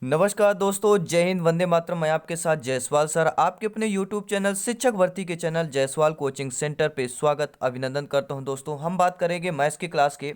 नमस्कार दोस्तों, जय हिंद, वंदे मातरम। मैं आपके साथ जायसवाल सर आपके अपने YouTube चैनल शिक्षक भर्ती के चैनल जायसवाल कोचिंग सेंटर पे स्वागत अभिनंदन करता हूं। दोस्तों हम बात करेंगे मैथ्स की क्लास के।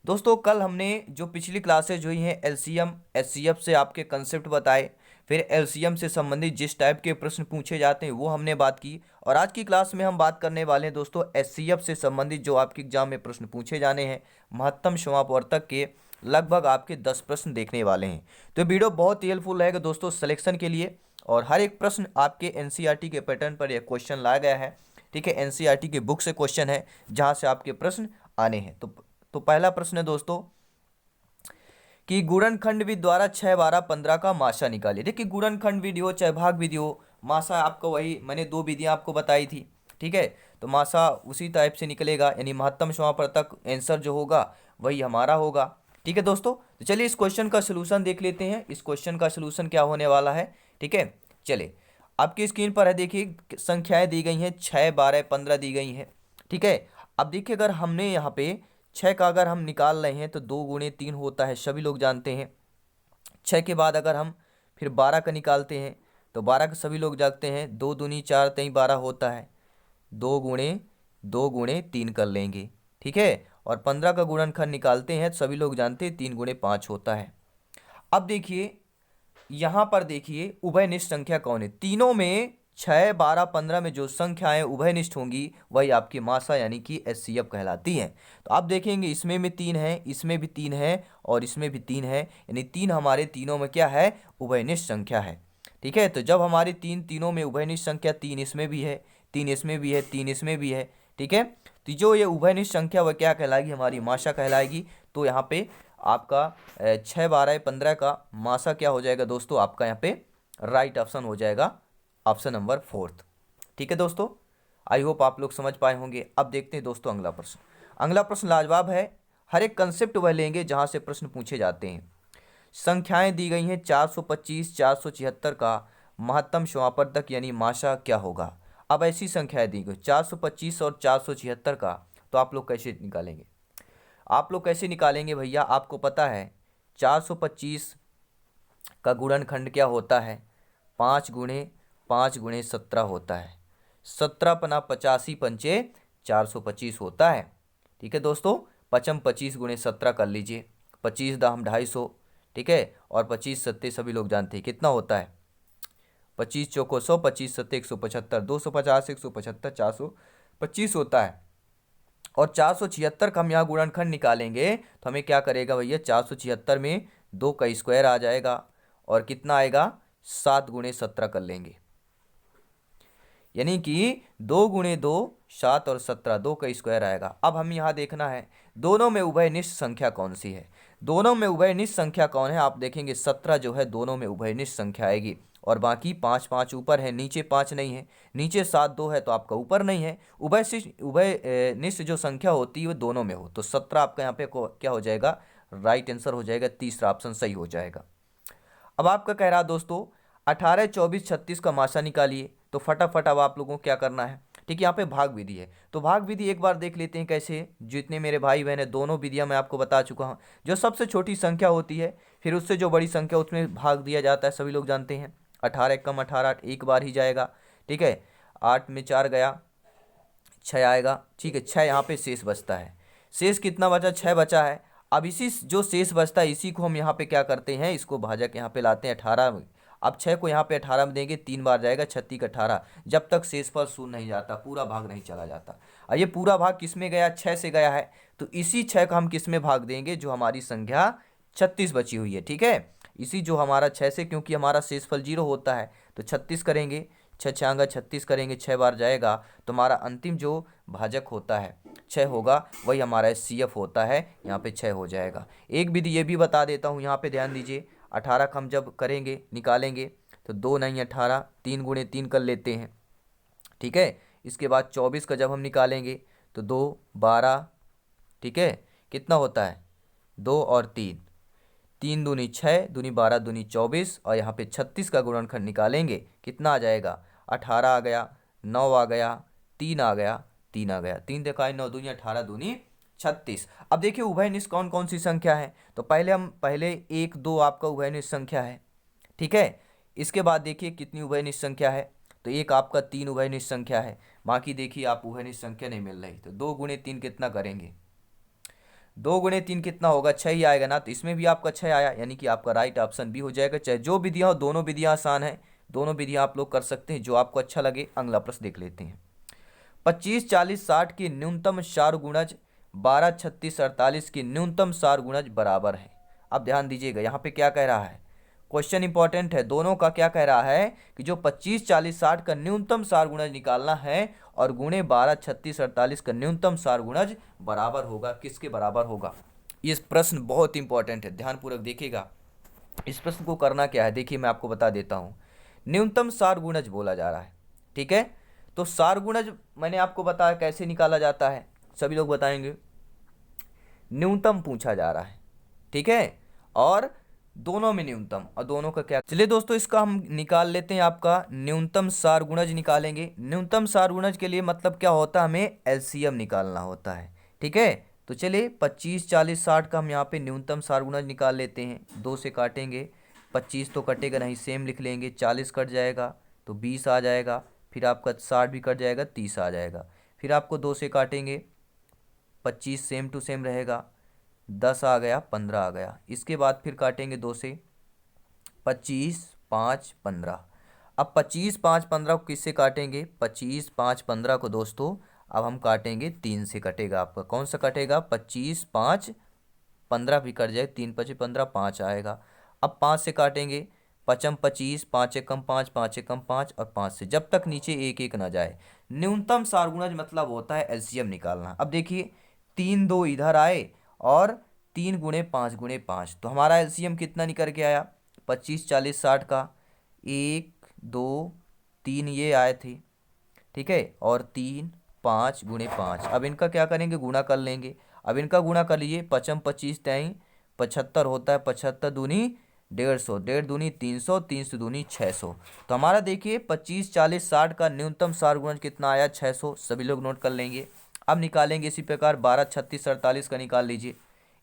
दोस्तों कल हमने जो पिछली क्लासेज हुई हैं एलसीएम एचसीएफ से आपके कंसेप्ट बताए, फिर एलसीएम से संबंधित जिस टाइप के प्रश्न पूछे जाते हैं वो हमने बात की। और आज की क्लास में हम बात करने वाले हैं दोस्तों एचसीएफ से संबंधित जो आपके एग्जाम में प्रश्न पूछे जाने हैं, महत्तम समापवर्तक के लगभग आपके 10 प्रश्न देखने वाले हैं। तो वीडियो बहुत ही हेल्पफुल रहेगा दोस्तों सिलेक्शन के लिए। और हर एक प्रश्न आपके एनसीईआरटी के पैटर्न पर यह क्वेश्चन लाया गया है। ठीक है, एनसीईआरटी के बुक से क्वेश्चन है जहां से आपके प्रश्न आने हैं। तो पहला प्रश्न है दोस्तों कि गुणनखंड विधि द्वारा 6, 12, 15 का मासा निकालिए। देखिए गुणनखंड विधि हो चाहे भाग विधि हो, मासा आपको वही मैंने दो विधियां आपको बताई थी। ठीक है, तो मासा उसी टाइप से निकलेगा, यानी महत्तम समापवर्तक आंसर जो होगा वही हमारा होगा। ठीक है दोस्तों, तो चलिए इस क्वेश्चन का सलूशन देख लेते हैं। इस क्वेश्चन का सलूशन क्या होने वाला है। ठीक है, चलिए आपकी स्क्रीन पर है, देखिए संख्याएं दी गई हैं 6, 12, 15 दी गई हैं। ठीक है, अब देखिए अगर हमने यहाँ पे 6 का अगर हम निकाल रहे हैं तो 2 गुणे 3 होता है, सभी लोग जानते हैं। 6 के बाद अगर हम फिर 12 का निकालते हैं तो 12 का सभी लोग जानते हैं, 2 दूनी 4 3 12 होता है। 2 गुणे 3 कर लेंगे। ठीक है, और 15 का गुणनखंड निकालते हैं तो सभी लोग जानते हैं 3 गुणे 5 होता है। अब देखिए यहां पर देखिए उभयनिष्ठ संख्या कौन है। तीनों में 6, 12, 15 में जो संख्याएं उभयनिष्ठ होंगी वही आपकी मासा यानी कि एचसीएफ कहलाती हैं। तो आप देखेंगे इसमें भी 3 है, इसमें भी 3 है और इसमें भी 3 है, यानी 3 हमारे तीनों में क्या है, उभयनिष्ठ संख्या है। ठीक है, तो जब हमारी तीनों में उभयनिष्ठ संख्या 3 इसमें भी है, 3 इसमें भी है, 3 इसमें भी है। ठीक है, तो जो ये उभयनिष्ठ संख्या वह क्या कहलाएगी, हमारी मासा कहलाएगी। तो यहाँ पे आपका 6, 12, 15 का मासा क्या हो जाएगा दोस्तों, आपका यहाँ पे राइट ऑप्शन हो जाएगा, ऑप्शन नंबर 4। ठीक है दोस्तों, आई होप आप लोग समझ पाए होंगे। अब देखते हैं दोस्तों अगला प्रश्न। अगला प्रश्न लाजवाब है। हर एक कंसेप्ट वह लेंगे जहां से प्रश्न पूछे जाते हैं। संख्याएं दी गई हैं 425, 476 का महत्तम समापवर्तक यानी मासा क्या होगा। अब ऐसी संख्याएं दी गई 425 और 476 का, तो आप लोग कैसे निकालेंगे। आप लोग कैसे निकालेंगे भैया, आपको पता है 425 का गुणनखंड क्या होता है, 5 गुणे 5 गुणे 17 होता है। 17 पना 85 पंचे 425 होता है। ठीक है दोस्तों, पचम 25 गुणे 17 कर लीजिए, 25 दाम 250। ठीक है, और 25 सत्ते सभी लोग जानते हैं कितना होता है, 25 चौको 100, 25 सत्ते 175, 250, 175, 425 होता है। और 476 का हम यहाँ गुणनखंड निकालेंगे तो हमें क्या करेगा भैया, 476 में 2 का स्क्वायर आ जाएगा और कितना आएगा, 7 गुणे 17 कर लेंगे, यानी कि 2 गुणे 2 7 और 17, 2 का स्क्वायर आएगा। अब हम यहाँ देखना है दोनों में उभयनिष्ठ संख्या कौन सी है। दोनों में उभयनिष्ठ संख्या कौन है, आप देखेंगे 17 जो है दोनों में उभयनिष्ठ संख्या आएगी। और बाकी 5 5 ऊपर है, नीचे 5 नहीं है, नीचे 7 2 है तो आपका ऊपर नहीं है। उभयनिष्ठ जो संख्या होती है वो दोनों में हो, तो 17 आपका यहाँ पे क्या हो जाएगा, राइट आंसर हो जाएगा, तीसरा ऑप्शन सही हो जाएगा। अब आपका कह रहा दोस्तों 18, 24, 36 का मासा निकालिए। तो फटाफट अब आप लोगों को क्या करना है, ठीक है, यहाँ पे भाग विधि है। तो भाग विधि एक बार देख लेते हैं कैसे। जितने मेरे भाई बहन है दोनों विधियां मैं आपको बता चुका हूँ। जो सबसे छोटी संख्या होती है फिर उससे जो बड़ी संख्या उसमें भाग दिया जाता है, सभी लोग जानते हैं। 18 कम 18 एक बार ही जाएगा। ठीक है, 8 में 4 गया, 6 आएगा। ठीक है, 6 यहाँ पे शेष बचता है। शेष कितना बचा, 6 बचा है। अब इसी जो शेष बचता है इसी को हम यहाँ पे क्या करते हैं, इसको भाजक यहाँ पे लाते हैं 18 में। अब 6 को यहाँ पे 18 में देंगे, 3 बार जाएगा, 36 का 18, जब तक शेषफल शून्य नहीं जाता पूरा भाग नहीं चला जाता। और ये पूरा भाग किस में गया, 6 से गया है, तो इसी 6 का हम किस में भाग देंगे, जो हमारी संख्या 36 बची हुई है। ठीक है, इसी जो हमारा 6 से, क्योंकि हमारा शेषफल 0 होता है तो 36 करेंगे, 6 छांगा 36 करेंगे, 6 बार जाएगा, तो हमारा अंतिम जो भाजक होता है 6 होगा, वही हमारा CF होता है, यहाँ पे 6 हो जाएगा। एक विधि ये भी बता देता हूँ, यहाँ पे ध्यान दीजिए। 18 का हम जब करेंगे निकालेंगे तो 2 नहीं 18, 3 गुणे 3 कर लेते हैं। ठीक है, इसके बाद 24 का जब हम निकालेंगे तो 2 12। ठीक है, कितना होता है, 2 और 3, 3 दूनी 6, दूनी 12, दूनी 24, और यहाँ पे 36 का गुणनखंड निकालेंगे, कितना आ जाएगा, 18 आ गया, 9 आ गया, 3 आ गया, 3 आ गया, 3 देखा 9 दूनी 18 दूनी 36। अब देखिए उभयनिष्ठ कौन कौन सी संख्या है, तो पहले 1 2 आपका उभयनिष्ठ संख्या है। ठीक है। इसके बाद देखिए कितनी उभयनिष्ठ संख्या है, तो एक आपका 3 उभयनिष्ठ संख्या है, बाकी देखिए आप उभयनिष्ठ संख्या नहीं मिल रही, तो 2 × 3 कितना करेंगे, 2 × 3 कितना होगा, 6 ही आएगा ना, तो इसमें भी आपका 6 आया, यानी कि आपका राइट ऑप्शन भी हो जाएगा। चाहे जो विधियाँ हो, दोनों विधियाँ आसान है, दोनों विधियाँ आप लोग कर सकते हैं, जो आपको अच्छा लगे। अगला प्रश्न देख लेते हैं। 25, 40, 60 की न्यूनतम सार गुणज 12, 36, 48 की न्यूनतम सार गुणज बराबर है। अब ध्यान दीजिएगा यहाँ पे क्या कह रहा है, क्वेश्चन इंपॉर्टेंट है। दोनों का क्या कह रहा है कि जो 25, 40, 60 का न्यूनतम सार गुणज निकालना है और गुणे 12, 36, 48 का न्यूनतम सार गुणज बराबर होगा, किसके बराबर होगा। ये प्रश्न बहुत इंपॉर्टेंट है, ध्यानपूर्वक देखिएगा। इस प्रश्न को करना क्या है, देखिए मैं आपको बता देता हूँ। न्यूनतम सार गुणज बोला जा रहा है, ठीक है। तो सार गुणज मैंने आपको बताया कैसे निकाला जाता है, सभी लोग बताएंगे। न्यूनतम पूछा जा रहा है, ठीक है, और दोनों में न्यूनतम, और दोनों का क्या, चलिए दोस्तों इसका हम निकाल लेते हैं। आपका न्यूनतम सार गुणज निकालेंगे। न्यूनतम सार गुणज के लिए मतलब क्या होता है, हमें एलसीएम निकालना होता है, ठीक है। तो चलिए 25, 40, 60 का हम यहाँ पे न्यूनतम सार गुणज निकाल लेते हैं। 2 से काटेंगे, 25 तो कटेगा नहीं, सेम लिख लेंगे, 40 कट जाएगा तो 20 आ जाएगा, फिर आपका 60 भी कट जाएगा, 30 आ जाएगा। फिर आपको 2 से काटेंगे, 25 सेम टू सेम रहेगा, 10 आ गया, 15 आ गया। इसके बाद फिर काटेंगे 2 से, 25, 5, 15। अब 25, 5, 15 को किससे काटेंगे, 25, 5, 15 को दोस्तों अब हम काटेंगे 3 से, कटेगा आपका कौन सा कटेगा, 25, 5, 15 भी कट जाए, 3, 25, 15, 5 आएगा। अब 5 से काटेंगे, 5, 25, 5 एकम 5, 5 एकम 5, और 5 से जब तक नीचे एक एक ना जाए। न्यूनतम सार गुणज मतलब होता है एलसीएम निकालना। अब देखिए 3, 2 इधर आए और 3 × 5 × 5, तो हमारा एलसीएम कितना निकल के आया, 25, 40, 60 का 1, 2, 3 ये आए थे, ठीक है, और 3, 5 × 5। अब इनका क्या करेंगे, गुणा कर लेंगे। अब इनका गुणा कर लीजिए, 5, 25 तय 75 होता है, 75 दूनी 150, 1.5 दूनी 300, 300 दूनी 600। तो हमारा देखिए 25, 40, 60 का न्यूनतम सार गुणज कितना आया, 600, सभी लोग नोट कर लेंगे। अब निकालेंगे इसी प्रकार 12, 36, 48 का निकाल लीजिए।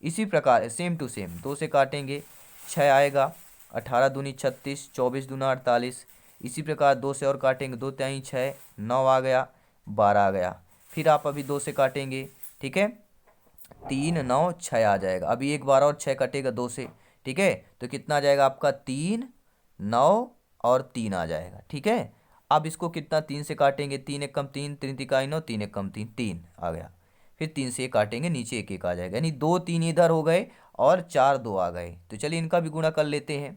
इसी प्रकार सेम टू सेम 2 से काटेंगे, 6 आएगा, 18 दूनी 36, 24 दूना 48। इसी प्रकार 2 से और काटेंगे, 2 त्याई 6, 9 आ गया, 12 आ गया। फिर आप अभी 2 से काटेंगे, ठीक है, 3, 9, 6 आ जाएगा। अभी एक बार और 6 कटेगा 2 से, ठीक है, तो कितना आ जाएगा आपका, 3, 9 और 3 आ जाएगा, ठीक है। अब इसको कितना 3 से काटेंगे, 3 एकम 3, 3 तिकाई 9, 3 एकम 3, 3 आ गया। फिर 3 से काटेंगे, नीचे एक एक आ जाएगा, यानी 2, 3 इधर हो गए और 4, 2 आ गए। तो चलिए इनका भी गुणा कर लेते हैं।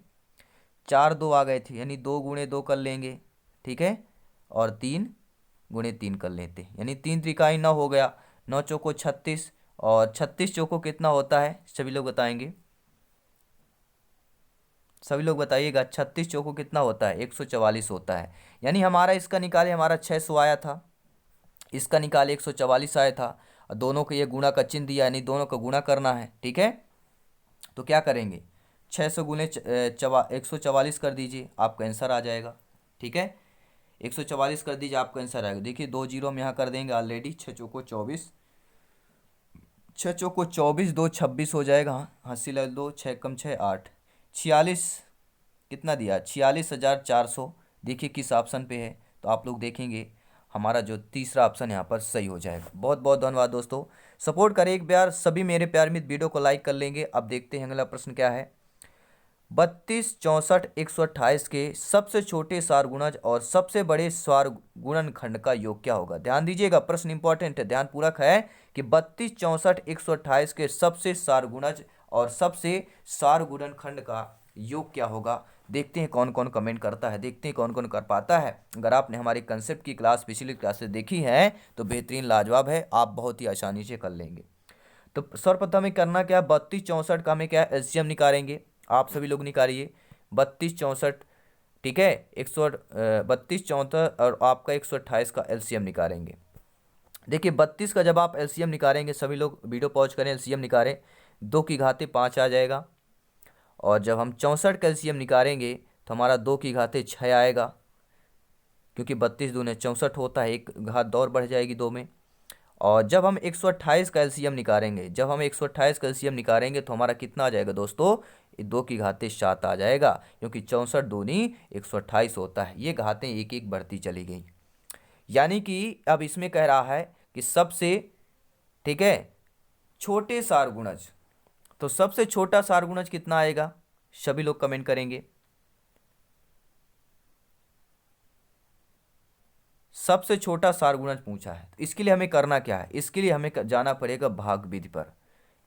4, 2 आ गए थे, यानी 2 × 2 कर लेंगे, ठीक है, और 3 × 3 कर लेते हैं, यानी 3 त्रिकाई 9 हो गया, 9 चौको 36, और 36 चौको कितना होता है, सभी लोग बताएंगे, सभी लोग बताइएगा, 36 चौको कितना होता है, 144 होता है। यानी हमारा इसका निकाले, हमारा 600 आया था, इसका निकाले 144 आया था, और दोनों को ये गुणा का चिन्ह दिया, यानी दोनों का गुणा करना है, ठीक है। तो क्या करेंगे, 600 गुने 144 कर दीजिए, आपका आंसर आ जाएगा, ठीक है। 144 कर दीजिए, आपका आंसर आएगा। देखिए 2 जीरो हम यहाँ कर देंगे ऑलरेडी, 6 चौको 24, 6 चौको 24, 2 26 हो जाएगा, हंसी लग दो, 6 कम 6 8, 46 कितना दिया, 46,400। देखिए किस ऑप्शन पे है, तो आप लोग देखेंगे हमारा जो तीसरा ऑप्शन यहाँ पर सही हो जाएगा। बहुत बहुत धन्यवाद दोस्तों, सपोर्ट करें एक बार सभी मेरे प्यार मित्र, वीडियो को लाइक कर लेंगे। अब देखते हैं अगला प्रश्न क्या है। 32, 64, 128 के सबसे छोटे सार गुणज और सबसे बड़े सार गुणनखंड का योग क्या होगा। ध्यान दीजिएगा, प्रश्न इंपॉर्टेंट है, ध्यान पूरक है कि 32, 64, 128 के सबसे सार गुणज और सबसे सार गुणनखंड का योग क्या होगा। देखते हैं कौन कौन कमेंट करता है, देखते हैं कौन कौन कर पाता है। अगर आपने हमारी कंसेप्ट की क्लास पिछली क्लासेस देखी है तो बेहतरीन लाजवाब है, आप बहुत ही आसानी से कर लेंगे। तो सर्वप्रथम हमें करना क्या है, 32, 64 का हमें क्या है, एलसीएम निकालेंगे। आप सभी लोग निकालिए 32, 64, ठीक है, 32, 64 और आपका 128 का एलसीएम निकालेंगे। देखिए 32 का जब आप एलसीएम निकालेंगे, सभी लोग वीडियो पॉज करें, एलसीएम निकालें, 2 की घाते 5 आ जाएगा। और जब हम 64 का एलसीएम निकालेंगे तो हमारा 2 की घाते 6 आएगा, क्योंकि 32 दूने 64 होता है, एक घात और बढ़ जाएगी 2 में। और जब हम 128 का एलसीएम निकालेंगे, जब हम 128 का एलसीएम निकालेंगे तो हमारा कितना आ जाएगा दोस्तों, ये 2 की घाते 7 आ जाएगा, क्योंकि 64 दूनी 128 होता है। ये घातें एक एक बढ़ती चली गई। यानी कि अब इसमें कह रहा है कि सबसे, ठीक है, छोटे सारगुणज, तो सबसे छोटा सारगुणज कितना आएगा, सभी लोग कमेंट करेंगे। सबसे छोटा सारगुणज पूछा है, तो इसके लिए हमें करना क्या है, इसके लिए हमें जाना पड़ेगा भाग विधि पर।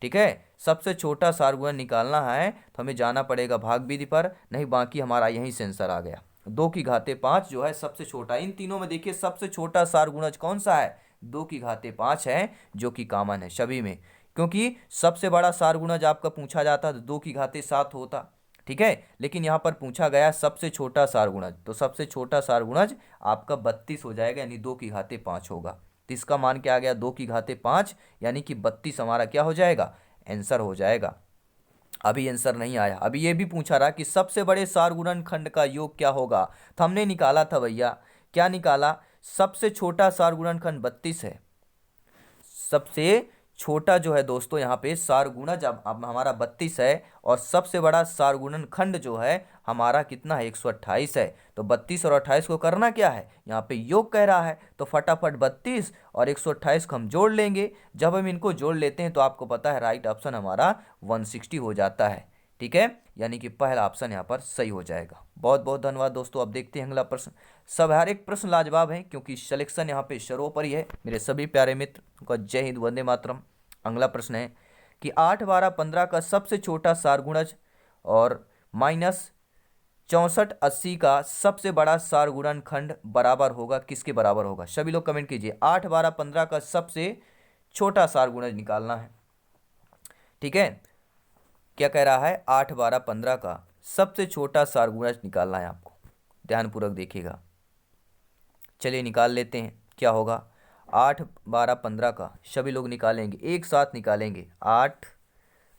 ठीक है, सबसे छोटा सारगुणज निकालना है तो हमें जाना पड़ेगा भाग विधि पर, नहीं बाकी हमारा यही सेंसर आ गया। 2 की घाते 5 जो है सबसे छोटा। इन तीनों में देखिए सबसे छोटा सारगुणज कौन सा है, 2 की घाते 5 है, जो कि कॉमन है सभी में, क्योंकि सबसे बड़ा सारगुणज आपका पूछा जाता तो 2 की घाते 7 होता। ठीक है, लेकिन यहाँ पर पूछा गया सबसे छोटा सारगुणज, तो सबसे छोटा सारगुणज आपका 32 हो जाएगा, यानी 2 की घाते 5 होगा। तो इसका मान क्या आ गया, 2 की घाते 5, यानी कि 32 हमारा क्या हो जाएगा, आंसर हो जाएगा। अभी आंसर नहीं आया, अभी ये भी पूछा रहा कि सबसे बड़े सारगुणनखंड का योग क्या होगा, तो हमने निकाला था भैया, क्या निकाला, सबसे छोटा सारगुणनखंड 32 है। सबसे छोटा जो है दोस्तों यहाँ पे सारगुणज अब हमारा 32 है, और सबसे बड़ा सारगुणनखंड जो है हमारा कितना है, 128 है। तो 32 और 28 को करना क्या है, यहाँ पे योग कह रहा है, तो फटाफट 32 और 128 को हम जोड़ लेंगे। जब हम इनको जोड़ लेते हैं तो आपको पता है राइट ऑप्शन हमारा 160 हो जाता है। ठीक है, यानी कि पहला ऑप्शन यहाँ पर सही हो जाएगा। बहुत बहुत धन्यवाद दोस्तों। अब देखते हैं अगला प्रश्न। सब हर एक प्रश्न लाजवाब है, क्योंकि सिलेक्शन यहाँ पे सर्वोपरि है। मेरे सभी प्यारे मित्र का जय हिंद, वंदे मातरम। अगला प्रश्न है कि 8, 12, 15 का सबसे छोटा सारगुणज और माइनस 64, 80 का सबसे बड़ा सारगुणनखंड बराबर होगा, किसके बराबर होगा, सभी लोग कमेंट कीजिए। 8, 12, 15 का सबसे छोटा सारगुणज निकालना है। ठीक है, क्या कह रहा है, 8, 12, 15 का सबसे छोटा सारगुणज निकालना है आपको, ध्यानपूर्वक देखिएगा। चलिए निकाल लेते हैं, क्या होगा, 8, 12, 15 का सभी लोग निकालेंगे, एक साथ निकालेंगे। 8,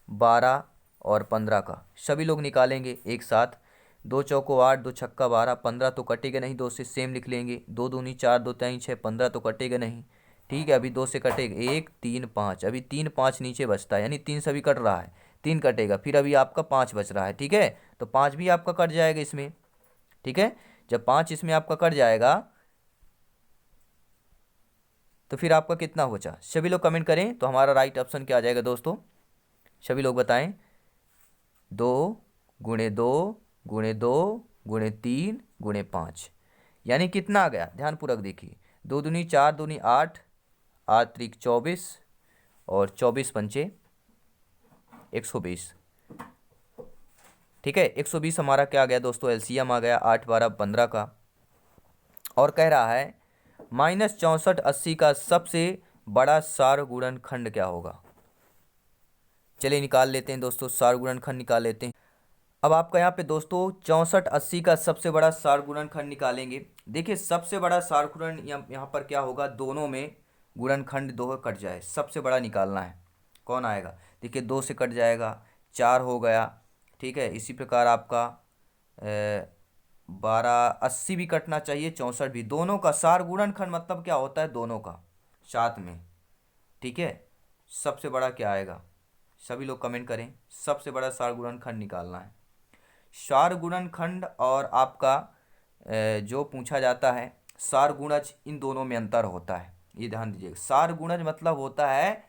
12 और 15 का सभी लोग निकालेंगे एक साथ। 2 चौको 8, 2 छक्का 12, 15 तो कटेगा नहीं, 2 से सेम लिख लेंगे। 2 दूनी 4, 2 तीन 6, 15 तो कटेगा नहीं। ठीक है, अभी 2 से कटेगा 1, 3, 5, अभी 3, 5 नीचे बचता है, यानी 3 से अभी कट रहा है, 3 कटेगा, फिर अभी आपका 5 बच रहा है। ठीक है, तो 5 भी आपका कट जाएगा इसमें। ठीक है, जब 5 इसमें आपका कट जाएगा तो फिर आपका कितना बचा, सभी लोग कमेंट करें, तो हमारा राइट ऑप्शन क्या आ जाएगा दोस्तों, सभी लोग बताएं। 2 गुणे 2 गुणे 2 गुणे 3 गुणे 5, यानी कितना आ गया, ध्यानपूर्वक देखिए। 2 दूनी 4, दूनी 8, 8 त्रिक 24 और 24 पंचे 120। ठीक है, 120 हमारा क्या आ गया दोस्तों, एलसीएम आ गया 8, 12, 15 का। और कह रहा है माइनस 64, 80 का सबसे बड़ा सारगुणनखंड क्या होगा। चलिए निकाल लेते हैं दोस्तों, सारगुणनखंड निकाल लेते हैं। अब आपका यहाँ पे दोस्तों 64, 80 का सबसे बड़ा सारगुणनखंड निकालेंगे। देखिए सबसे बड़ा सारगुणन यहाँ पर क्या होगा, दोनों में गुणनखंड 2 कट जाए, सबसे बड़ा निकालना है, कौन आएगा। देखिए 2 से कट जाएगा, 4 हो गया। ठीक है, इसी प्रकार आपका 12, 80 भी कटना चाहिए, 64 भी, दोनों का सारगुणनखंड मतलब क्या होता है, दोनों का साथ में। ठीक है, सबसे बड़ा क्या आएगा, सभी लोग कमेंट करें, सबसे बड़ा सारगुणनखंड निकालना है। सारगुणनखंड और आपका जो पूछा जाता है सारगुणज, इन दोनों में अंतर होता है, ये ध्यान दीजिएगा। सारगुणज मतलब होता है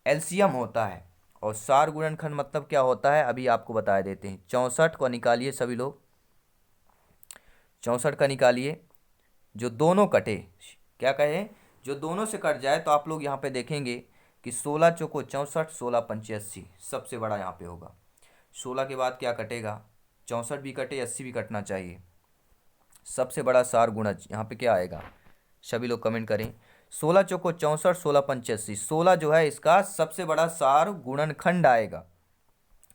एलसीएम होता है, और सारगुणनखंड मतलब क्या होता है, अभी आपको बता देते हैं। 64 को निकालिए सभी लोग, 64 का निकालिए, जो दोनों कटे, क्या कहे, जो दोनों से कट जाए, तो आप लोग यहाँ पे देखेंगे कि 16 चौको 64, 16 पंचे 80, सबसे बड़ा यहाँ पे होगा। 16 के बाद क्या कटेगा, 64 भी कटे, 80 भी कटना चाहिए। सबसे बड़ा सारगुणज यहाँ पे क्या आएगा, सभी लोग कमेंट करें। 16 चौको 64, 16 पंचे 80, 16 जो है इसका सबसे बड़ा सारगुणनखंड आएगा।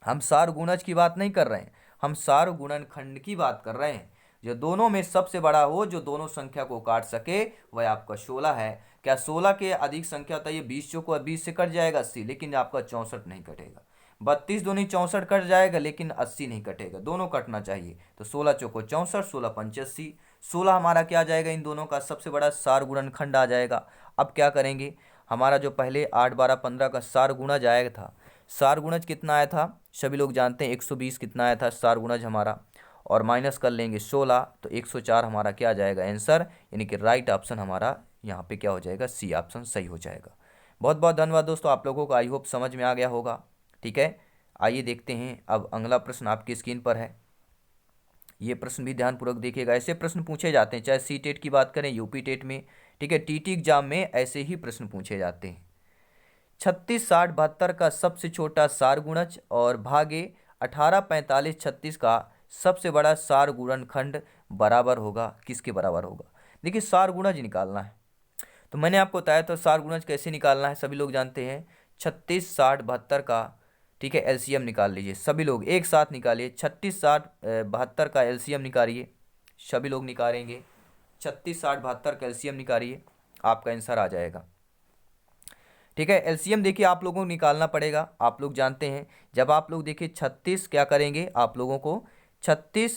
हम सारगुणज की बात नहीं कर रहे हैं, हम सारगुणनखंड की बात कर रहे हैं। जो दोनों में सबसे बड़ा हो, जो दोनों संख्या को काट सके, वह आपका 16 है। क्या 16 के अधिक संख्या होता है, ये 20 चौको 20 से कट जाएगा 80, लेकिन आपका 64 नहीं कटेगा। 32 दूनी 64 कट जाएगा, लेकिन 80 नहीं कटेगा, दोनों कटना चाहिए। तो 16 चौको 64, 16 पंचे 80, 16 हमारा क्या आ जाएगा, इन दोनों का सबसे बड़ा सारगुणनखंड आ जाएगा। अब क्या करेंगे, हमारा जो पहले 8, 12, 15 का सारगुणज आया था, सार गुणज कितना आया था, सभी लोग जानते हैं 120 कितना आया था सार गुणज हमारा, और माइनस कर लेंगे 16, तो 104 हमारा क्या आ जाएगा आंसर, यानी कि राइट ऑप्शन हमारा यहाँ पे क्या हो जाएगा, सी ऑप्शन सही हो जाएगा। बहुत बहुत धन्यवाद दोस्तों, आप लोगों को आई होप समझ में आ गया होगा। ठीक है, आइए देखते हैं अब अगला प्रश्न आपकी स्क्रीन पर है। ये प्रश्न भी ध्यानपूर्वक देखिएगा, ऐसे प्रश्न पूछे जाते हैं, चाहे सी टेट की बात करें, यूपी टेट में, ठीक है, टीटी एग्जाम में ऐसे ही प्रश्न पूछे जाते हैं। 36, 60, 72 का सबसे छोटा सार गुणज और भागे 18, 45, 36 का सबसे बड़ा सार गुणनखंड बराबर होगा, किसके बराबर होगा। देखिए सार गुणज निकालना है, तो मैंने आपको बताया तो सार गुणज कैसे निकालना है, सभी लोग जानते हैं 36, 60, 72 का, ठीक है, एलसीएम निकाल लीजिए, सभी लोग एक साथ निकालिए। 36, 60, 72 का एलसीएम निकालिए, सभी लोग निकालेंगे 36, 60, 72 का एलसीएम निकालिए, आपका आंसर आ जाएगा। ठीक है, एलसीएम देखिए आप लोगों को निकालना पड़ेगा, आप लोग जानते हैं जब आप लोग देखिए 36 क्या करेंगे, आप लोगों को 36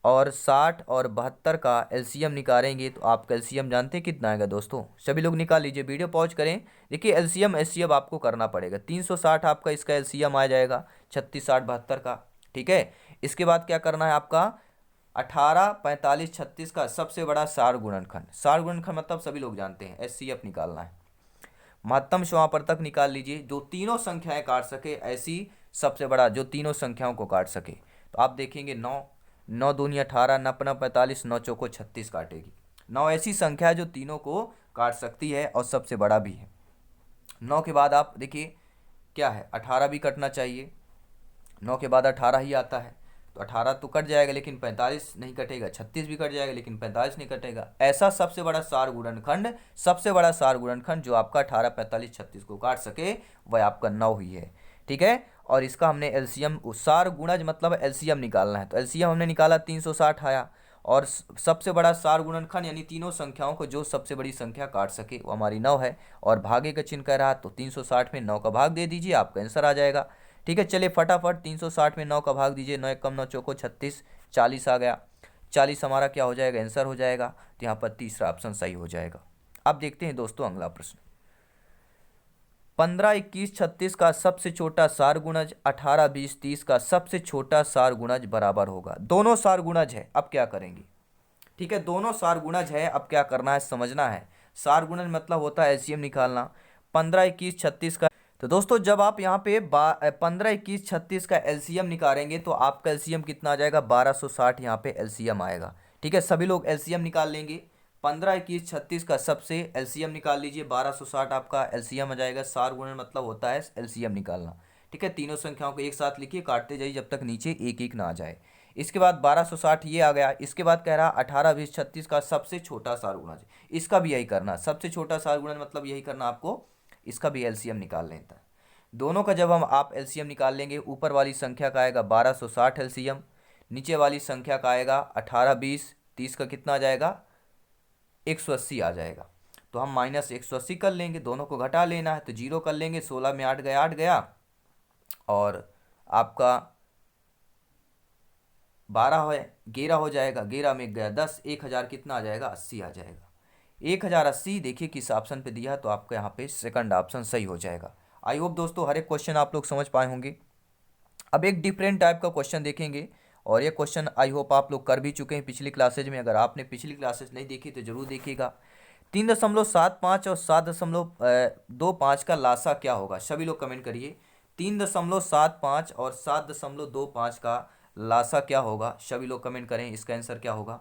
और 60 और 72 का एलसीएम निकालेंगे, तो आपका एलसीएम जानते हैं कितना आएगा दोस्तों, सभी लोग निकाल लीजिए, वीडियो पॉज करें। देखिए एलसीएम एचसीएफ आपको करना पड़ेगा, 360 आपका इसका एलसीएम आ जाएगा 36, 60, 72 का। ठीक है, इसके बाद क्या करना है आपका 18, 45, 36 का सबसे बड़ा सार गुणनखंड, सार गुणनखंड मतलब सभी लोग जानते हैं एचसीएफ निकालना है। महत्तम समापवर्तक निकाल लीजिए, जो तीनों संख्याएं काट सके, ऐसी सबसे बड़ा जो तीनों संख्याओं को काट सके, तो आप देखेंगे 9, 9 दूनी 18, 9 पना 45, 9 चौको 36 काटेगी। 9 ऐसी संख्या है जो तीनों को काट सकती है और सबसे बड़ा भी है। 9 के बाद आप देखिए क्या है, 18 भी कटना चाहिए, 9 के बाद 18 ही आता है, तो 18 तो कट जाएगा लेकिन 45 नहीं कटेगा, 36 भी कट जाएगा लेकिन 45 नहीं कटेगा। ऐसा सबसे बड़ा सार गुणनखंड, सबसे बड़ा सार गुणनखंड जो आपका 18, 45, 36 को काट सके वह आपका 9 ही है। ठीक है, और इसका हमने एलसीएम, सार गुणज मतलब एलसीएम निकालना है, तो एलसीएम हमने निकाला 360 आया, और सबसे बड़ा सार गुणनखंड यानी तीनों संख्याओं को जो सबसे बड़ी संख्या काट सके वो हमारी 9 है, और भागे का चिन्ह कह रहा है, तो 360 में 9 का भाग दे दीजिए, आपका आंसर आ जाएगा। ठीक है, चलिए फटाफट 360 में 9 का भाग दीजिए, 9 कम 9 चौको 36, 40 आ गया, 40 हमारा क्या हो जाएगा, आंसर हो जाएगा, तो यहाँ पर तीसरा ऑप्शन सही हो जाएगा। अब देखते हैं दोस्तों अगला प्रश्न। 15, 21, 36 का सबसे छोटा सार गुणज 18, 20, 30 का सबसे छोटा सार गुणज बराबर होगा। दोनों सार गुणज है, अब क्या करेंगे। ठीक है, दोनों सार गुणज है, अब क्या करना है समझना है। सार गुणज मतलब होता है एलसीएम निकालना। 15, 21, 36 का, तो दोस्तों जब आप यहाँ पे 15, 21, 36 का एलसीएम निकालेंगे तो आपका एलसीएम कितना आ जाएगा, 1260 यहाँ पे एलसीएम आएगा। ठीक है, सभी लोग एलसीएम निकाल लेंगे। 15, 21, 36 का सबसे एलसीएम निकाल लीजिए, 1260 आपका एलसीएम आ जाएगा। सार गुणन मतलब होता है एलसीएम निकालना। ठीक है, तीनों संख्याओं को एक साथ लिखिए, काटते जाइए जब तक नीचे एक एक ना आ जाए। इसके बाद 1260 ये आ गया। इसके बाद कह रहा 18, 20, 36 का सबसे छोटा सार गुणज, इसका भी यही करना, सबसे छोटा सार गुणज मतलब यही करना आपको, इसका भी एलसीएम निकाल लेता है। दोनों का जब हम आप एलसीएम निकाल लेंगे, ऊपर वाली संख्या का आएगा 1260 एलसीएम, नीचे वाली संख्या का आएगा 18, 20, 30 का कितना आ जाएगा, 180 आ जाएगा। तो हम माइनस 180 कर लेंगे, दोनों को घटा लेना है तो जीरो कर लेंगे, 16 में 8 गया 8 गया, और आपका 12 है 11 हो जाएगा, 11 में गया 10, 1000 कितना आ जाएगा, 80 आ जाएगा। 1080 देखिए किस ऑप्शन पे दिया, तो आपका यहाँ पे सेकंड ऑप्शन सही हो जाएगा। आई होप दोस्तों हर एक क्वेश्चन आप लोग समझ पाए होंगे। अब एक डिफरेंट टाइप का क्वेश्चन देखेंगे, और ये क्वेश्चन आई होप आप लोग कर भी चुके हैं पिछली क्लासेज में। अगर आपने पिछली क्लासेज नहीं देखी तो जरूर देखिएगा। 3.75 और 7.25 का लासा क्या होगा, सभी लोग कमेंट करिए। 3.75 और 7.25 का लासा क्या होगा, सभी लोग कमेंट करें, इसका आंसर क्या होगा।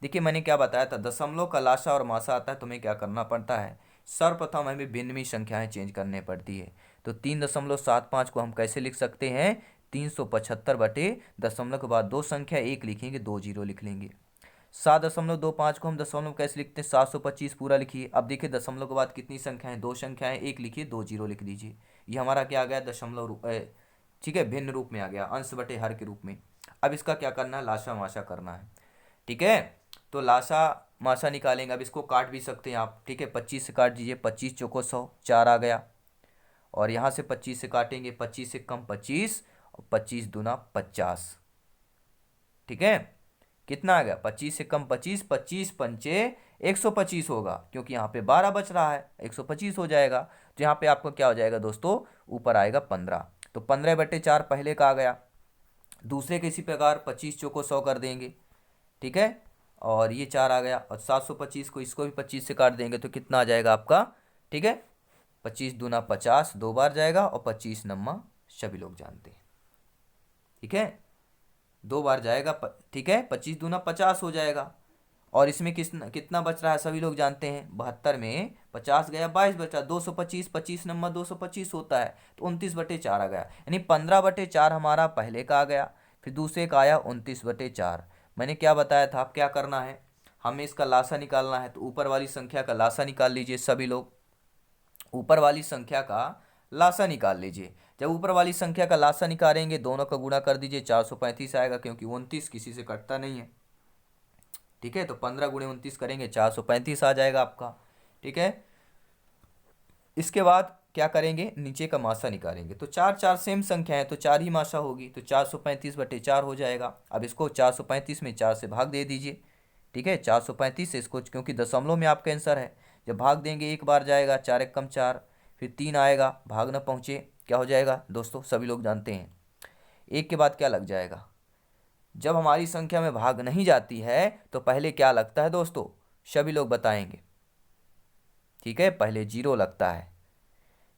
देखिए मैंने क्या बताया था, दशमलव का लासा और मासा आता है, तुम्हें क्या करना पड़ता है, सर्वप्रथम हमें भिन्नमी संख्याएं चेंज करनी पड़ती है। तो 3.75 को हम कैसे लिख सकते हैं, 375 बटे दशमलव के बाद दो संख्या एक लिखेंगे, 2 जीरो लिख लेंगे। 7.25 को हम दशमलव कैसे लिखते हैं, 725 पूरा लिखिए। अब देखिए दशमलव के बाद कितनी संख्याएं, दो संख्याएं, एक लिखिए, 2 जीरो लिख दीजिए। ये हमारा क्या आ गया, दशमलव ठीक है, भिन्न रूप में आ गया, अंश बटे हर के रूप में। अब इसका क्या करना है, लासा मासा करना है। ठीक है, तो लासा मासा निकालेंगे। अब इसको काट भी सकते हैं आप, ठीक है, 25 से काट दीजिए, 25 चौको 100, 4 आ गया, और यहाँ से 25 से काटेंगे, 25 से कम 25, और 25 दूना 50। ठीक है, कितना आ गया, 25 से कम 25, 25 पंचे 125 होगा, क्योंकि यहाँ पे 12 बच रहा है, 125 हो जाएगा। तो यहाँ पे आपको क्या हो जाएगा दोस्तों, ऊपर आएगा 15। तो 15/4 पहले का आ गया। दूसरे के इसी प्रकार 25 चौको 100 कर देंगे, ठीक है, और ये 4 आ गया, और 725 को इसको भी 25 से काट देंगे तो कितना आ जाएगा आपका, ठीक है, 25 दूना 50, 2 बार जाएगा, और 25 नम्मा सभी लोग जानते हैं, ठीक है, 2 बार जाएगा, ठीक है, 25 दूना 50 हो जाएगा। और इसमें कितना बच रहा है सभी लोग जानते हैं, 72 में 50 गया, 22 बचा, 225, 25 नंबर 225 होता है, तो 29/4 आ गया, यानी 15/4 हमारा पहले का आ गया, फिर दूसरे का आया 29/4। मैंने क्या बताया था, आप क्या करना है, हमें इसका लासा निकालना है, तो ऊपर वाली संख्या का लासा निकाल लीजिए सभी लोग, ऊपर वाली संख्या का लासा निकाल लीजिए। जब ऊपर वाली संख्या का लासा निकालेंगे, दोनों का गुणा कर दीजिए, 435 आएगा, क्योंकि 29 किसी से कटता नहीं है, ठीक है, तो 15 × 29 करेंगे, 435 आ जाएगा आपका, ठीक है। इसके बाद क्या करेंगे, नीचे का मासा निकालेंगे, तो 4 4 सेम संख्या है, तो 4 ही मासा होगी, तो 435/4 हो जाएगा। अब इसको 435 में 4 से भाग दे दीजिए, ठीक है, 435 से इसको, क्योंकि दशमलव में आपका आंसर है, जब भाग देंगे एक बार जाएगा, 4 एकम 4, फिर 3 आएगा, भाग न पहुँचे क्या हो जाएगा दोस्तों, सभी लोग जानते हैं, एक के बाद क्या लग जाएगा। जब हमारी संख्या में भाग नहीं जाती है तो पहले क्या लगता है दोस्तों, सभी लोग बताएंगे, ठीक है, पहले 0 लगता है।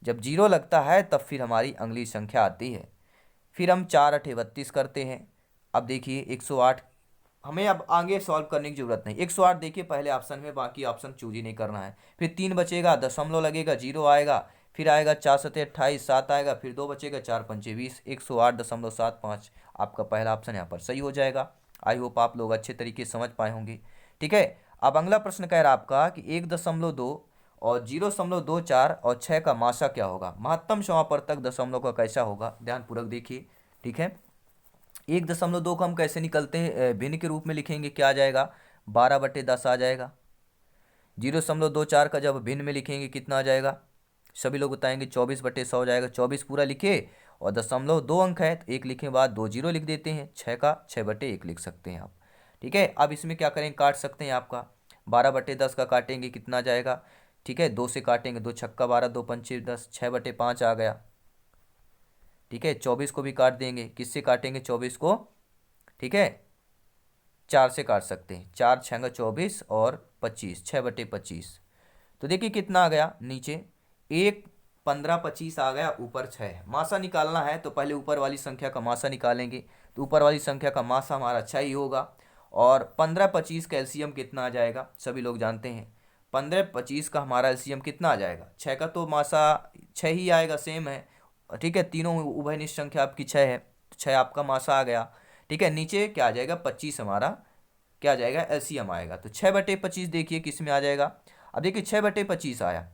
जब 0 लगता है तब फिर हमारी अगली संख्या आती है, फिर हम 4 8 32 करते हैं। अब देखिए 108, हमें अब आगे सॉल्व करने की जरूरत नहीं, 108 देखिए पहले ऑप्शन में, बाकी ऑप्शन चूज ही नहीं करना है। फिर 3 बचेगा, दशमलव लगेगा, 0 आएगा, फिर आएगा 4 7 28, 7 आएगा, फिर 2 बचेगा, 4 5 20, 108.75 आपका पहला ऑप्शन यहाँ पर सही हो जाएगा। आई होप आप लोग अच्छे तरीके से समझ पाए होंगे, ठीक है। अब अगला प्रश्न कह रहा है आपका कि 1.2 और 0.24 और 6 का मासा क्या होगा, महत्तम समापवर्तक दशमलव का कैसा होगा, ध्यानपूर्वक देखिए, ठीक है। 1.2 को हम कैसे निकलते हैं, भिन्न के रूप में लिखेंगे, क्या आ जाएगा, 12/10 आ जाएगा। 0.24 का जब भिन्न में लिखेंगे कितना आ जाएगा, सभी लोग बताएंगे, 24/100 हो जाएगा। 24 पूरा लिखे और दशमलव 2 अंक है, तो 1 लिखे बाद 2 0 लिख देते हैं, 6 का 6/1 लिख सकते हैं आप, ठीक है। अब इसमें क्या करेंगे, काट सकते हैं, आपका 12/10 का काटेंगे कितना जाएगा, ठीक है, 2 से काटेंगे, 2 छक्का 12, 2 पंचे 10, 6/5 आ गया, ठीक है। 24 को भी काट देंगे, किससे काटेंगे 24 को, ठीक है, 4 से काट सकते हैं, 4 6 24 और 25, 6/25। तो देखिए कितना आ गया, नीचे 1 15 25 आ गया, ऊपर 6 है। मासा निकालना है तो पहले ऊपर वाली संख्या का मासा निकालेंगे, तो ऊपर वाली संख्या का मासा हमारा 6 ही होगा, और 15 25 का एलसीएम कितना आ जाएगा, सभी लोग जानते हैं, 15 25 का हमारा एलसीएम कितना आ जाएगा, 6 का तो मासा 6 ही आएगा, सेम है, ठीक है, तीनों उभयनिष्ठ संख्या आपकी 6 है, 6 आपका मासा आ गया, ठीक है। नीचे क्या आ जाएगा, 25 हमारा क्या आ जाएगा, एलसीएम आएगा, तो 6/25 देखिए किस में आ जाएगा। अब देखिए 6/25 आया,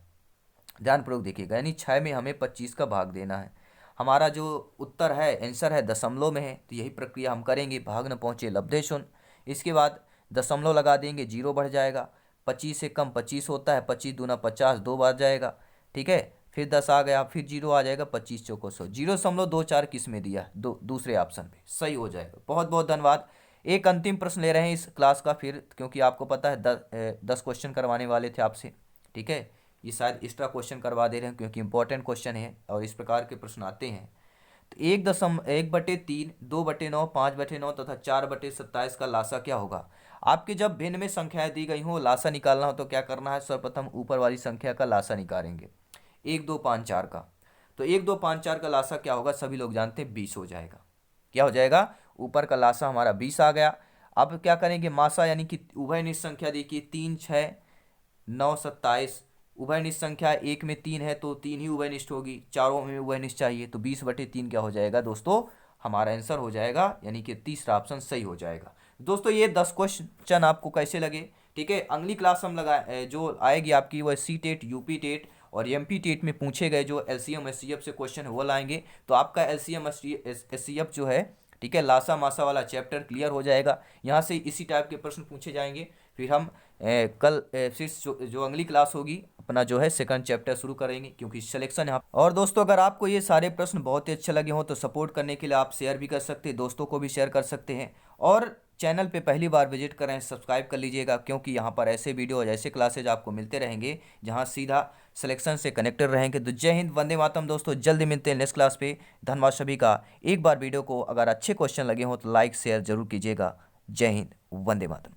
ध्यानपूर्वक देखिएगा, यानी 6 में हमें 25 का भाग देना है। हमारा जो उत्तर है, आंसर है, दशमलव में है, तो यही प्रक्रिया हम करेंगे, भाग न पहुँचे लब्धे शून्य। इसके बाद दशमलव लगा देंगे, 0 बढ़ जाएगा, 25 से कम 25 होता है, 25 दूना 50, 2 बार जाएगा, ठीक है, फिर 10 आ गया, फिर 0 आ जाएगा, 25 चौको 100, 0.24 किस में दिया, दूसरे ऑप्शन पे सही हो जाएगा। बहुत बहुत धन्यवाद। एक अंतिम प्रश्न ले रहे हैं इस क्लास का, फिर क्योंकि आपको पता है 10 क्वेश्चन करवाने वाले थे आपसे, ठीक है, ये शायद एक्स्ट्रा क्वेश्चन करवा दे रहे हैं क्योंकि इंपॉर्टेंट क्वेश्चन है और इस प्रकार के प्रश्न आते हैं। तो 1/3, 2/9, 5/9 तथा 4/27 का लासा क्या होगा। आपके जब भिन्न में संख्याएं दी गई हो, लासा निकालना हो तो क्या करना है, सर्वप्रथम ऊपर वाली संख्या का लासा निकालेंगे, 1 2 5 4 का, तो 1 2 5 4 का लासा क्या होगा, सभी लोग जानते हैं 20 हो जाएगा, क्या हो जाएगा, ऊपर का लासा हमारा 20 आ गया। अब क्या करेंगे, मासा यानी कि उभयनिष्ठ संख्या देखिए, 3 6 9 27, उभयनिष्ठ संख्या 1 में 3 है तो 3 ही उभयनिष्ठ होगी, चारों में उभयनिष्ठ चाहिए, तो 20/3 क्या हो जाएगा दोस्तों, हमारा आंसर हो जाएगा, यानी कि तीसरा ऑप्शन सही हो जाएगा। दोस्तों ये 10 क्वेश्चन आपको कैसे लगे, ठीक है, अगली क्लास हम जो आएगी आपकी वो सी टेट, यूपी टेट और एमपी टेट में पूछे गए जो एलसीएम एससीएफ से क्वेश्चन है वो लाएंगे, तो आपका एलसीएम एससीएफ जो है, ठीक है, लासा मासा वाला चैप्टर क्लियर हो जाएगा। यहाँ से इसी टाइप के प्रश्न पूछे जाएंगे, फिर हम कल फिर जो अगली क्लास होगी अपना जो है सेकंड चैप्टर शुरू करेंगे, क्योंकि सिलेक्शन है। और दोस्तों अगर आपको ये सारे प्रश्न बहुत ही अच्छे लगे हों तो सपोर्ट करने के लिए आप शेयर भी कर सकते हैं, दोस्तों को भी शेयर कर सकते हैं, और चैनल पे पहली बार विजिट कर रहे हैं सब्सक्राइब कर लीजिएगा, क्योंकि यहाँ पर ऐसे वीडियो और ऐसे क्लासेज आपको मिलते रहेंगे जहाँ सीधा सिलेक्शन से कनेक्टेड रहेंगे। तो जय हिंद, वंदे मातरम दोस्तों, जल्दी मिलते हैं नेक्स्ट क्लास पे। धन्यवाद सभी का। एक बार वीडियो को अगर अच्छे क्वेश्चन लगे हों तो लाइक शेयर जरूर कीजिएगा। जय हिंद, वंदे मातरम।